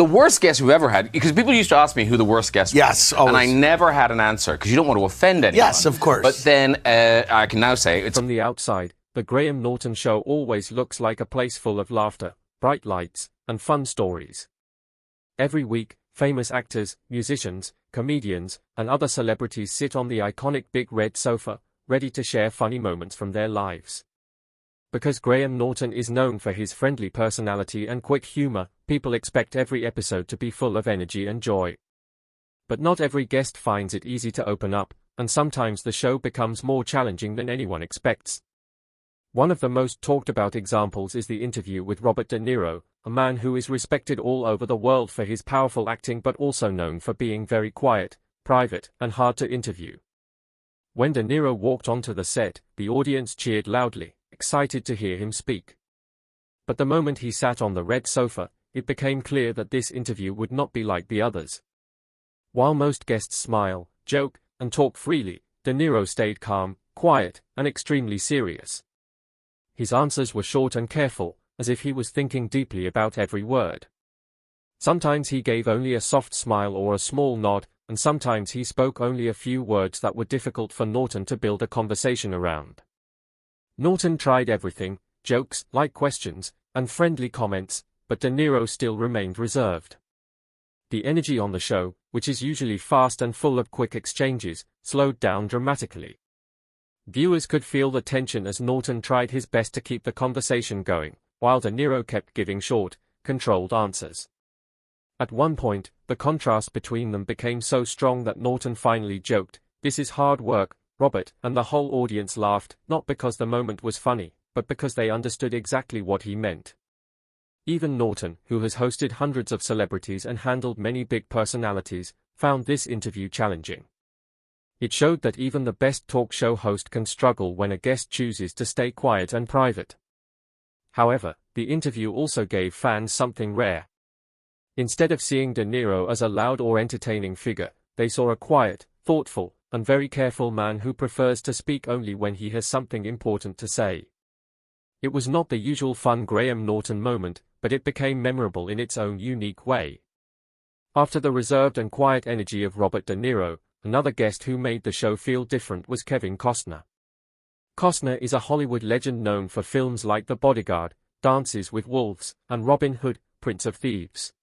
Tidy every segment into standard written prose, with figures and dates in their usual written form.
The worst guest we've ever had, because people used to ask me who the worst guest was. Yes, always. And I never had an answer, because you don't want to offend anyone. Yes, of course. But then I can now say it's... From the outside, the Graham Norton Show always looks like a place full of laughter, bright lights, and fun stories. Every week, famous actors, musicians, comedians, and other celebrities sit on the iconic big red sofa, ready to share funny moments from their lives. Because Graham Norton is known for his friendly personality and quick humor, people expect every episode to be full of energy and joy. But not every guest finds it easy to open up, and sometimes the show becomes more challenging than anyone expects. One of the most talked about examples is the interview with Robert De Niro, a man who is respected all over the world for his powerful acting but also known for being very quiet, private, and hard to interview. When De Niro walked onto the set, the audience cheered loudly, excited to hear him speak. But the moment he sat on the red sofa, it became clear that this interview would not be like the others. While most guests smile, joke, and talk freely, De Niro stayed calm, quiet, and extremely serious. His answers were short and careful, as if he was thinking deeply about every word. Sometimes he gave only a soft smile or a small nod, and sometimes he spoke only a few words that were difficult for Norton to build a conversation around. Norton tried everything, jokes, light questions, and friendly comments, but De Niro still remained reserved. The energy on the show, which is usually fast and full of quick exchanges, slowed down dramatically. Viewers could feel the tension as Norton tried his best to keep the conversation going, while De Niro kept giving short, controlled answers. At one point, the contrast between them became so strong that Norton finally joked, "This is hard work, Robert," and the whole audience laughed, not because the moment was funny, but because they understood exactly what he meant. Even Norton, who has hosted hundreds of celebrities and handled many big personalities, found this interview challenging. It showed that even the best talk show host can struggle when a guest chooses to stay quiet and private. However, the interview also gave fans something rare. Instead of seeing De Niro as a loud or entertaining figure, they saw a quiet, thoughtful, and very careful man who prefers to speak only when he has something important to say. It was not the usual fun Graham Norton moment, but it became memorable in its own unique way. After the reserved and quiet energy of Robert De Niro, another guest who made the show feel different was Kevin Costner. Costner is a Hollywood legend known for films like The Bodyguard, Dances with Wolves, and Robin Hood, Prince of Thieves.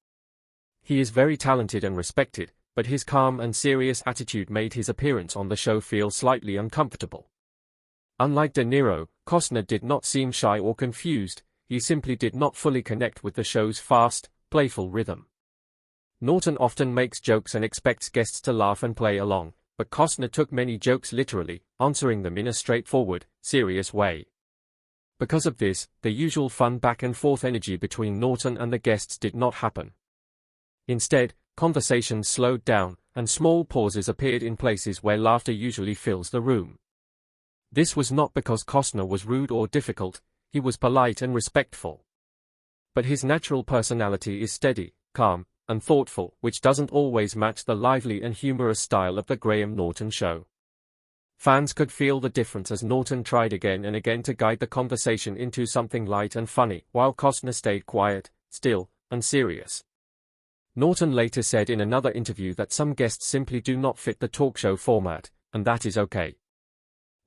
He is very talented and respected, but his calm and serious attitude made his appearance on the show feel slightly uncomfortable. Unlike De Niro, Costner did not seem shy or confused, he simply did not fully connect with the show's fast, playful rhythm. Norton often makes jokes and expects guests to laugh and play along, but Costner took many jokes literally, answering them in a straightforward, serious way. Because of this, the usual fun back-and-forth energy between Norton and the guests did not happen. Instead, conversations slowed down, and small pauses appeared in places where laughter usually fills the room. This was not because Costner was rude or difficult, he was polite and respectful. But his natural personality is steady, calm, and thoughtful, which doesn't always match the lively and humorous style of the Graham Norton Show. Fans could feel the difference as Norton tried again and again to guide the conversation into something light and funny, while Costner stayed quiet, still, and serious. Norton later said in another interview that some guests simply do not fit the talk show format, and that is okay.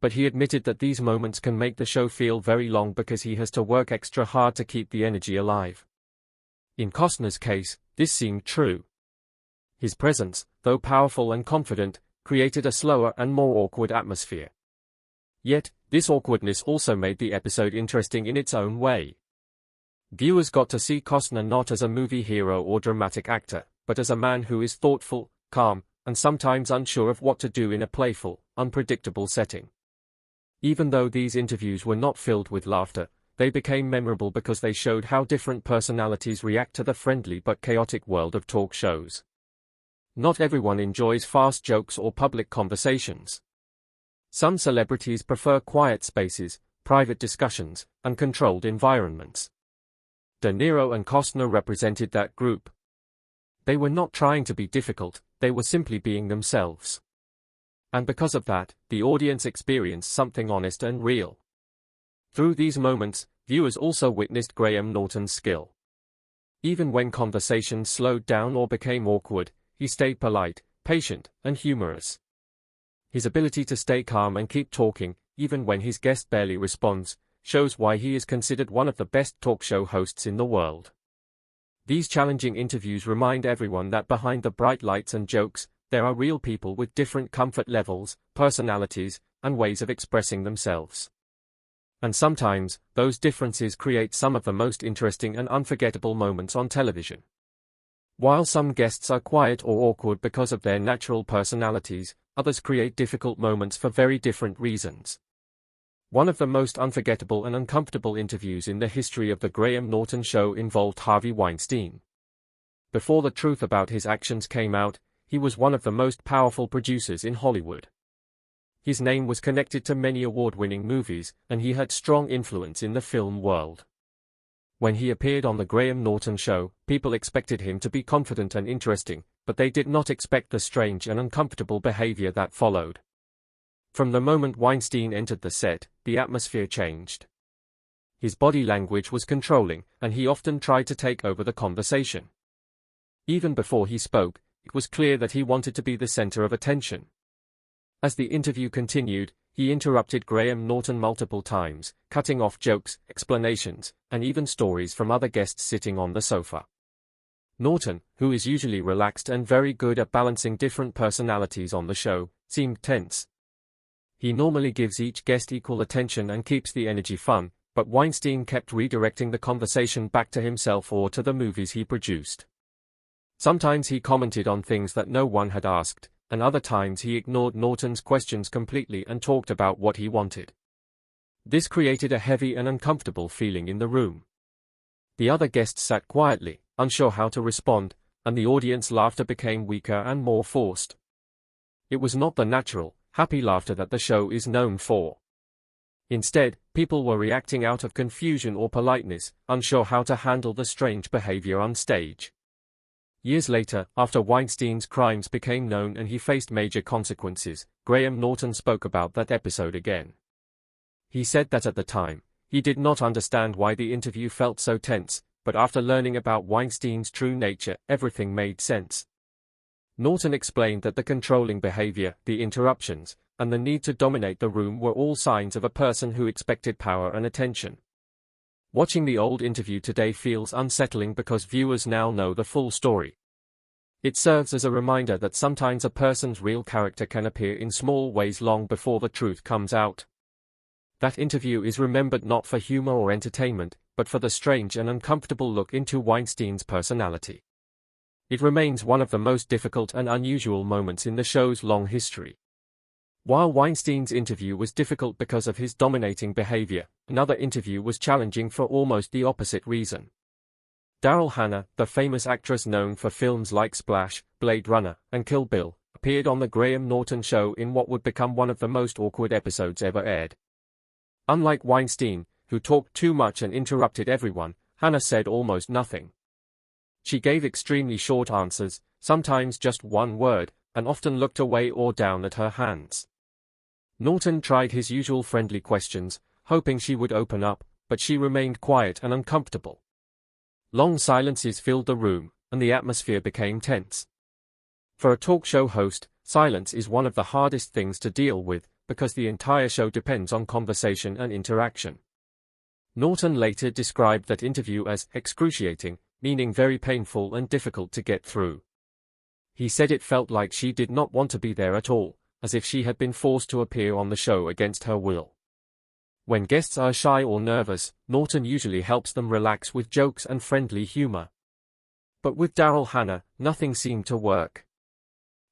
But he admitted that these moments can make the show feel very long because he has to work extra hard to keep the energy alive. In Costner's case, this seemed true. His presence, though powerful and confident, created a slower and more awkward atmosphere. Yet, this awkwardness also made the episode interesting in its own way. Viewers got to see Costner not as a movie hero or dramatic actor, but as a man who is thoughtful, calm, and sometimes unsure of what to do in a playful, unpredictable setting. Even though these interviews were not filled with laughter, they became memorable because they showed how different personalities react to the friendly but chaotic world of talk shows. Not everyone enjoys fast jokes or public conversations. Some celebrities prefer quiet spaces, private discussions, and controlled environments. De Niro and Costner represented that group. They were not trying to be difficult, they were simply being themselves. And because of that, the audience experienced something honest and real. Through these moments, viewers also witnessed Graham Norton's skill. Even when conversations slowed down or became awkward, he stayed polite, patient, and humorous. His ability to stay calm and keep talking, even when his guest barely responds, shows why he is considered one of the best talk show hosts in the world. These challenging interviews remind everyone that behind the bright lights and jokes, there are real people with different comfort levels, personalities, and ways of expressing themselves. And sometimes, those differences create some of the most interesting and unforgettable moments on television. While some guests are quiet or awkward because of their natural personalities, others create difficult moments for very different reasons. One of the most unforgettable and uncomfortable interviews in the history of the Graham Norton show involved Harvey Weinstein. Before the truth about his actions came out, he was one of the most powerful producers in Hollywood. His name was connected to many award-winning movies, and he had strong influence in the film world. When he appeared on the Graham Norton show, people expected him to be confident and interesting, but they did not expect the strange and uncomfortable behavior that followed. From the moment Weinstein entered the set, the atmosphere changed. His body language was controlling, and he often tried to take over the conversation. Even before he spoke, it was clear that he wanted to be the center of attention. As the interview continued, he interrupted Graham Norton multiple times, cutting off jokes, explanations, and even stories from other guests sitting on the sofa. Norton, who is usually relaxed and very good at balancing different personalities on the show, seemed tense. He normally gives each guest equal attention and keeps the energy fun, but Weinstein kept redirecting the conversation back to himself or to the movies he produced. Sometimes he commented on things that no one had asked, and other times he ignored Norton's questions completely and talked about what he wanted. This created a heavy and uncomfortable feeling in the room. The other guests sat quietly, unsure how to respond, and the audience laughter became weaker and more forced. It was not the natural, happy laughter that the show is known for. Instead, people were reacting out of confusion or politeness, unsure how to handle the strange behavior on stage. Years later, after Weinstein's crimes became known and he faced major consequences, Graham Norton spoke about that episode again. He said that at the time, he did not understand why the interview felt so tense, but after learning about Weinstein's true nature, everything made sense. Norton explained that the controlling behavior, the interruptions, and the need to dominate the room were all signs of a person who expected power and attention. Watching the old interview today feels unsettling because viewers now know the full story. It serves as a reminder that sometimes a person's real character can appear in small ways long before the truth comes out. That interview is remembered not for humor or entertainment, but for the strange and uncomfortable look into Weinstein's personality. It remains one of the most difficult and unusual moments in the show's long history. While Weinstein's interview was difficult because of his dominating behavior, another interview was challenging for almost the opposite reason. Daryl Hannah, the famous actress known for films like Splash, Blade Runner, and Kill Bill, appeared on the Graham Norton show in what would become one of the most awkward episodes ever aired. Unlike Weinstein, who talked too much and interrupted everyone, Hannah said almost nothing. She gave extremely short answers, sometimes just one word, and often looked away or down at her hands. Norton tried his usual friendly questions, hoping she would open up, but she remained quiet and uncomfortable. Long silences filled the room, and the atmosphere became tense. For a talk show host, silence is one of the hardest things to deal with, because the entire show depends on conversation and interaction. Norton later described that interview as excruciating, meaning very painful and difficult to get through. He said it felt like she did not want to be there at all, as if she had been forced to appear on the show against her will. When guests are shy or nervous, Norton usually helps them relax with jokes and friendly humor. But with Daryl Hannah, nothing seemed to work.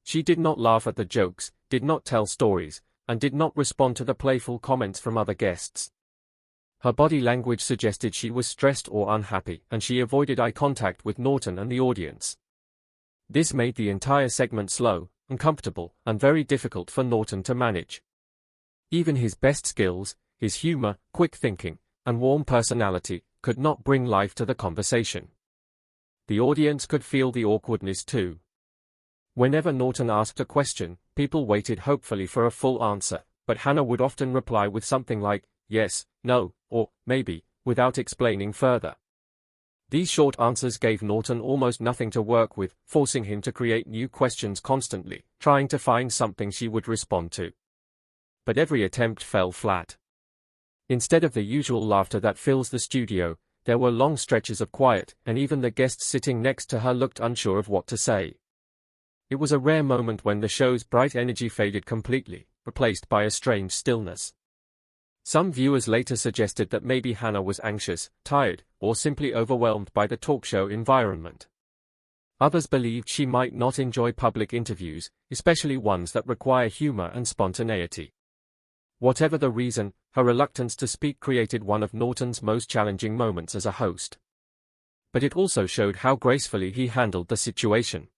She did not laugh at the jokes, did not tell stories, and did not respond to the playful comments from other guests. Her body language suggested she was stressed or unhappy, and she avoided eye contact with Norton and the audience. This made the entire segment slow, uncomfortable, and very difficult for Norton to manage. Even his best skills, his humor, quick thinking, and warm personality, could not bring life to the conversation. The audience could feel the awkwardness too. Whenever Norton asked a question, people waited hopefully for a full answer, but Hannah would often reply with something like, yes, no, or maybe, without explaining further. These short answers gave Norton almost nothing to work with, forcing him to create new questions constantly, trying to find something she would respond to. But every attempt fell flat. Instead of the usual laughter that fills the studio, there were long stretches of quiet, and even the guests sitting next to her looked unsure of what to say. It was a rare moment when the show's bright energy faded completely, replaced by a strange stillness. Some viewers later suggested that maybe Hannah was anxious, tired, or simply overwhelmed by the talk show environment. Others believed she might not enjoy public interviews, especially ones that require humor and spontaneity. Whatever the reason, her reluctance to speak created one of Norton's most challenging moments as a host. But it also showed how gracefully he handled the situation.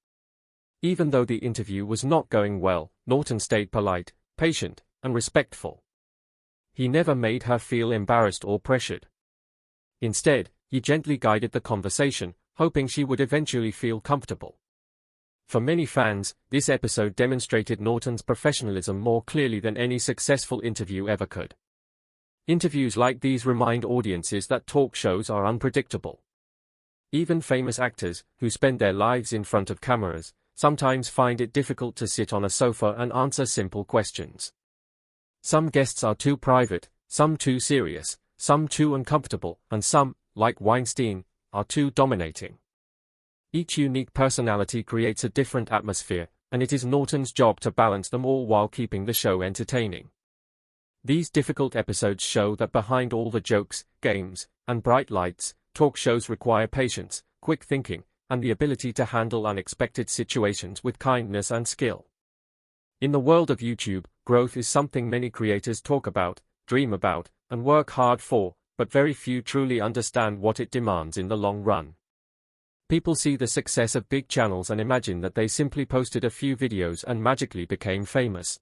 Even though the interview was not going well, Norton stayed polite, patient, and respectful. He never made her feel embarrassed or pressured. Instead, he gently guided the conversation, hoping she would eventually feel comfortable. For many fans, this episode demonstrated Norton's professionalism more clearly than any successful interview ever could. Interviews like these remind audiences that talk shows are unpredictable. Even famous actors, who spend their lives in front of cameras, sometimes find it difficult to sit on a sofa and answer simple questions. Some guests are too private, some too serious, some too uncomfortable, and some, like Weinstein, are too dominating. Each unique personality creates a different atmosphere, and it is Norton's job to balance them all while keeping the show entertaining. These difficult episodes show that behind all the jokes, games, and bright lights, talk shows require patience, quick thinking, and the ability to handle unexpected situations with kindness and skill. In the world of YouTube, growth is something many creators talk about, dream about, and work hard for, but very few truly understand what it demands in the long run. People see the success of big channels and imagine that they simply posted a few videos and magically became famous.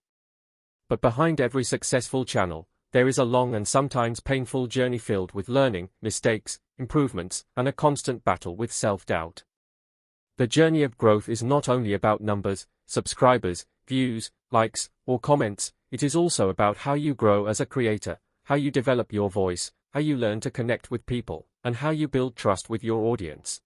But behind every successful channel, there is a long and sometimes painful journey filled with learning, mistakes, improvements, and a constant battle with self-doubt. The journey of growth is not only about numbers, subscribers, views, likes, or comments, it is also about how you grow as a creator, how you develop your voice, how you learn to connect with people, and how you build trust with your audience.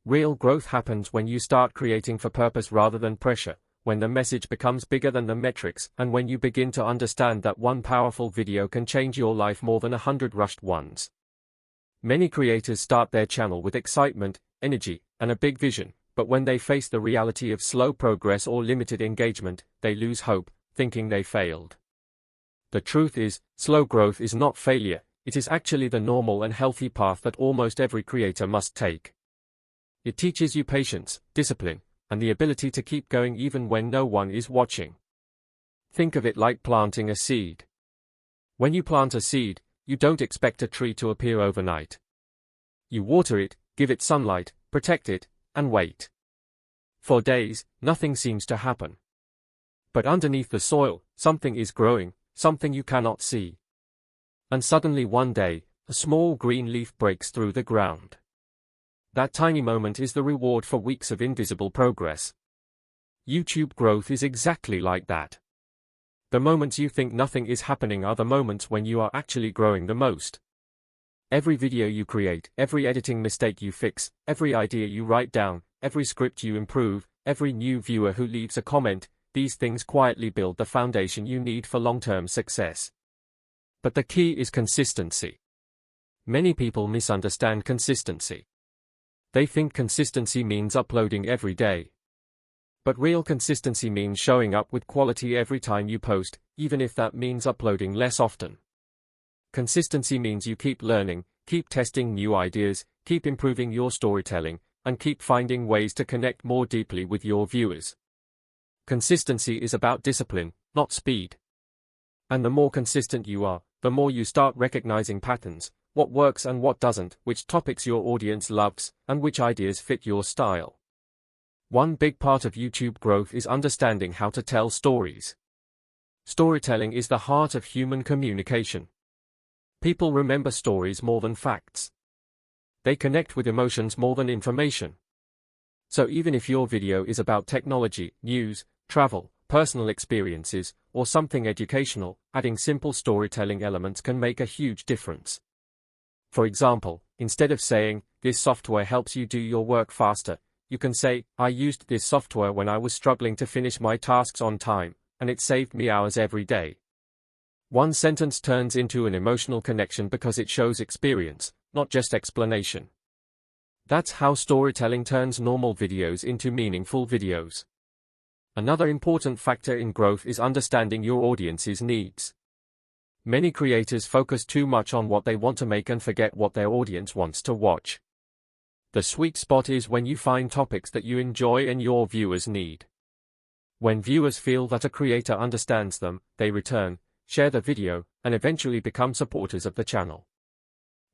Real growth happens when you start creating for purpose rather than pressure, when the message becomes bigger than the metrics, and when you begin to understand that one powerful video can change your life more than 100 rushed ones. Many creators start their channel with excitement, energy, and a big vision, but when they face the reality of slow progress or limited engagement, they lose hope, thinking they failed. The truth is, slow growth is not failure, it is actually the normal and healthy path that almost every creator must take. It teaches you patience, discipline, and the ability to keep going even when no one is watching. Think of it like planting a seed. When you plant a seed, you don't expect a tree to appear overnight. You water it, give it sunlight, protect it, and wait. For days, nothing seems to happen. But underneath the soil, something is growing, something you cannot see. And suddenly one day, a small green leaf breaks through the ground. That tiny moment is the reward for weeks of invisible progress. YouTube growth is exactly like that. The moments you think nothing is happening are the moments when you are actually growing the most. Every video you create, every editing mistake you fix, every idea you write down, every script you improve, every new viewer who leaves a comment, these things quietly build the foundation you need for long-term success. But the key is consistency. Many people misunderstand consistency. They think consistency means uploading every day. But real consistency means showing up with quality every time you post, even if that means uploading less often. Consistency means you keep learning, keep testing new ideas, keep improving your storytelling, and keep finding ways to connect more deeply with your viewers. Consistency is about discipline, not speed. And the more consistent you are, the more you start recognizing patterns, what works and what doesn't, which topics your audience loves, and which ideas fit your style. One big part of YouTube growth is understanding how to tell stories. Storytelling is the heart of human communication. People remember stories more than facts. They connect with emotions more than information. So even if your video is about technology, news, travel, personal experiences, or something educational, adding simple storytelling elements can make a huge difference. For example, Instead of saying, "This software helps you do your work faster," you can say, "I used this software when I was struggling to finish my tasks on time, and it saved me hours every day." One sentence turns into an emotional connection because it shows experience, not just explanation. That's how storytelling turns normal videos into meaningful videos. Another important factor in growth is understanding your audience's needs. Many creators focus too much on what they want to make and forget what their audience wants to watch. The sweet spot is when you find topics that you enjoy and your viewers need. When viewers feel that a creator understands them, they return, share the video, and eventually become supporters of the channel.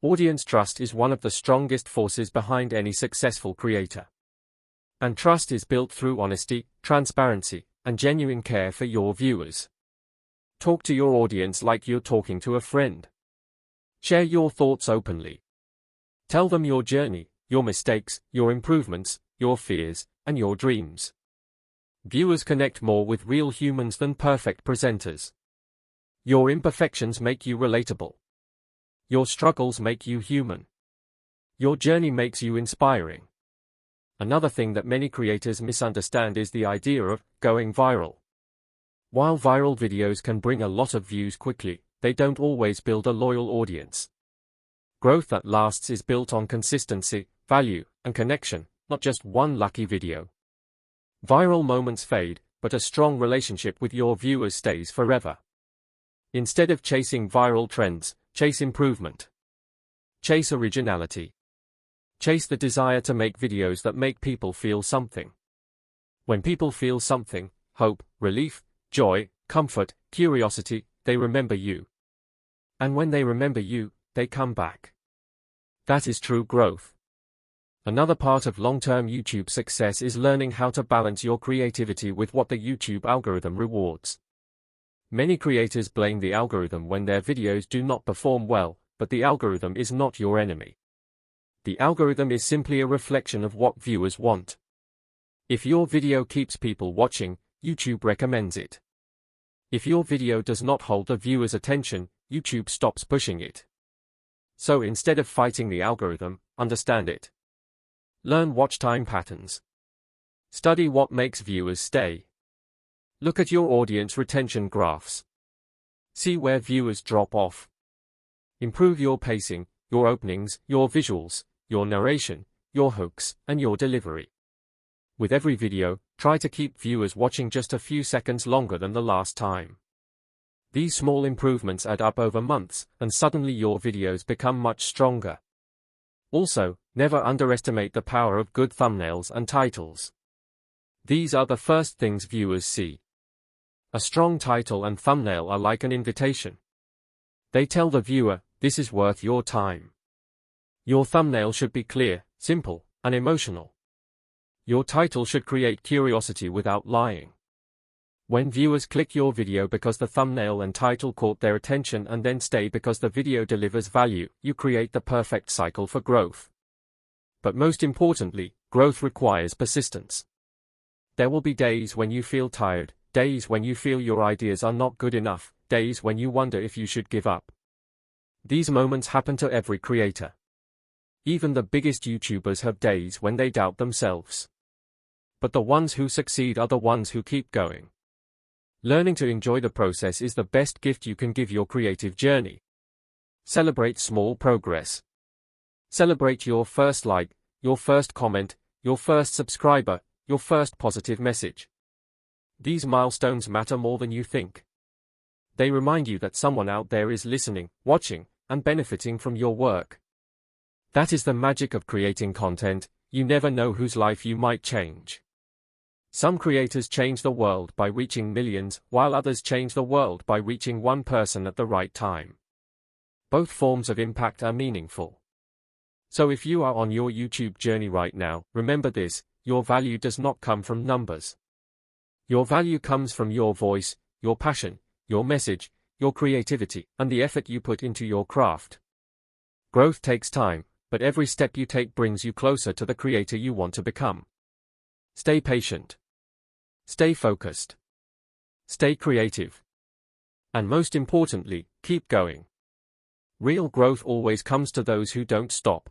Audience trust is one of the strongest forces behind any successful creator. And trust is built through honesty, transparency, and genuine care for your viewers. Talk to your audience like you're talking to a friend. Share your thoughts openly. Tell them your journey, your mistakes, your improvements, your fears, and your dreams. Viewers connect more with real humans than perfect presenters. Your imperfections make you relatable. Your struggles make you human. Your journey makes you inspiring. Another thing that many creators misunderstand is the idea of going viral. While viral videos can bring a lot of views quickly, they don't always build a loyal audience. Growth that lasts is built on consistency, value, and connection, not just one lucky video. Viral moments fade, but a strong relationship with your viewers stays forever. Instead of chasing viral trends, chase improvement. Chase originality. Chase the desire to make videos that make people feel something. When people feel something, hope, relief, joy, comfort, curiosity, they remember you. And when they remember you, they come back. That is true growth. Another part of long-term YouTube success is learning how to balance your creativity with what the YouTube algorithm rewards. Many creators blame the algorithm when their videos do not perform well, but the algorithm is not your enemy. The algorithm is simply a reflection of what viewers want. If your video keeps people watching, YouTube recommends it. If your video does not hold the viewer's attention, YouTube stops pushing it. So instead of fighting the algorithm, understand it. Learn watch time patterns. Study what makes viewers stay. Look at your audience retention graphs. See where viewers drop off. Improve your pacing, your openings, your visuals, your narration, your hooks, and your delivery. With every video, try to keep viewers watching just a few seconds longer than the last time. These small improvements add up over months, and suddenly your videos become much stronger. Also, never underestimate the power of good thumbnails and titles. These are the first things viewers see. A strong title and thumbnail are like an invitation. They tell the viewer, this is worth your time. Your thumbnail should be clear, simple, and emotional. Your title should create curiosity without lying. When viewers click your video because the thumbnail and title caught their attention and then stay because the video delivers value, you create the perfect cycle for growth. But most importantly, growth requires persistence. There will be days when you feel tired, days when you feel your ideas are not good enough, days when you wonder if you should give up. These moments happen to every creator. Even the biggest YouTubers have days when they doubt themselves. But the ones who succeed are the ones who keep going. Learning to enjoy the process is the best gift you can give your creative journey. Celebrate small progress. Celebrate your first like, your first comment, your first subscriber, your first positive message. These milestones matter more than you think. They remind you that someone out there is listening, watching, and benefiting from your work. That is the magic of creating content. You never know whose life you might change. Some creators change the world by reaching millions, while others change the world by reaching one person at the right time. Both forms of impact are meaningful. So if you are on your YouTube journey right now, remember this, your value does not come from numbers. Your value comes from your voice, your passion, your message, your creativity, and the effort you put into your craft. Growth takes time, but every step you take brings you closer to the creator you want to become. Stay patient. Stay focused. Stay creative. And most importantly, keep going. Real growth always comes to those who don't stop.